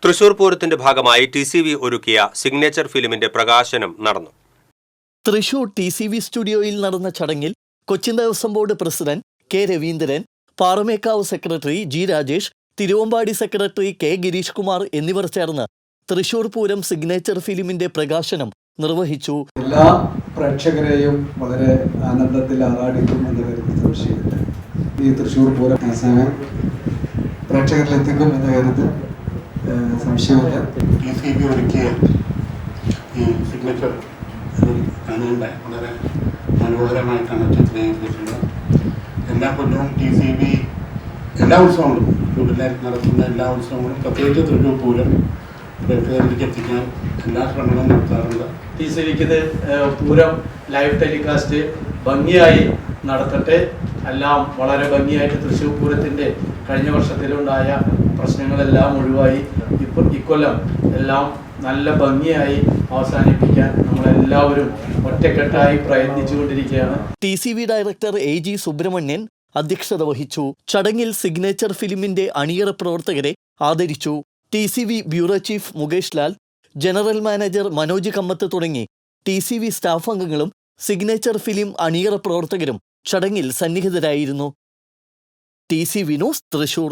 തൃശൂർ പൂരത്തിന്റെ ഭാഗമായി TCV ഒരുക്കിയ സിഗ്നേച്ചർ ഫിലിമിന്റെ പ്രകാശനം നടന്നു. തൃശൂർ TCV സ്റ്റുഡിയോയിൽ നടന്ന ചടങ്ങിൽ Cochin Devaswom board president K. Raveendran, Paramekkavu secretary G. Rajesh, Thiruvambady secretary K. Girish Kumar എന്നിവർ ചേർന്ന് തൃശൂർ പൂരം സിഗ്നേച്ചർ ഫിലിമിന്റെ പ്രകാശനം നിർവഹിച്ചു. എല്ലാ പ്രേക്ഷകരെയും വളരെ ആനന്ദത്തിൽ ആറാടിക്കും എന്ന കാര്യത്തിൽ സംശയമില്ല. ഈ തൃശൂർ പൂരം പ്രേക്ഷകരിലെത്തിക്കും എന്ന കാര്യത്തിൽ സംശയമില്ല. TCV ഒരുക്കിയ ഈ സിഗ്നേച്ചർ കാണേണ്ട വളരെ മനോഹരമായിട്ടാണ് ചിത്രീകരിച്ചിട്ടുള്ളത്. എല്ലാ കൊല്ലവും TCV എല്ലാ ഉത്സവങ്ങളും വീട്ടിലായി നടത്തുന്ന എല്ലാ ഉത്സവങ്ങളും പ്രത്യേകിച്ച് തൃശൂർ പൂരം പ്രേക്ഷകരിലേക്ക് എത്തിക്കാൻ എല്ലാ ശ്രമങ്ങളും നടത്താറുണ്ട്. TCVക്ക് പൂരം ലൈവ് ടെലികാസ്റ്റ് ഭംഗിയായി നടത്തട്ടെ. എല്ലാം വളരെ ഭംഗിയായിട്ട് തൃശ്ശൂർ പൂരത്തിൻ്റെ കഴിഞ്ഞ വർഷത്തിലുണ്ടായ പ്രശ്നങ്ങളെല്ലാം ഒഴിവായി ഇക്കൊല്ലം എല്ലാം നല്ല ഭംഗിയായി അവസാനിപ്പിക്കാൻ നമ്മളെല്ലാവരും ഒറ്റക്കെട്ടായി പ്രയത്നിച്ചുകൊണ്ടിരിക്കുകയാണ്. TCV ഡയറക്ടർ AG സുബ്രഹ്മണ്യൻ അധ്യക്ഷത വഹിച്ചു. ചടങ്ങിൽ സിഗ്നേച്ചർ ഫിലിമിന്റെ അണിയറ പ്രവർത്തകരെ ആദരിച്ചു. TCV bureau chief Mukesh Lal, general manager Manoj Kamath തുടങ്ങി TCV സ്റ്റാഫ് അംഗങ്ങളും സിഗ്നേച്ചർ ഫിലിം അണിയറ പ്രവർത്തകരും ചടങ്ങിൽ സന്നിഹിതരായിരുന്നു. TCV news Thrissur.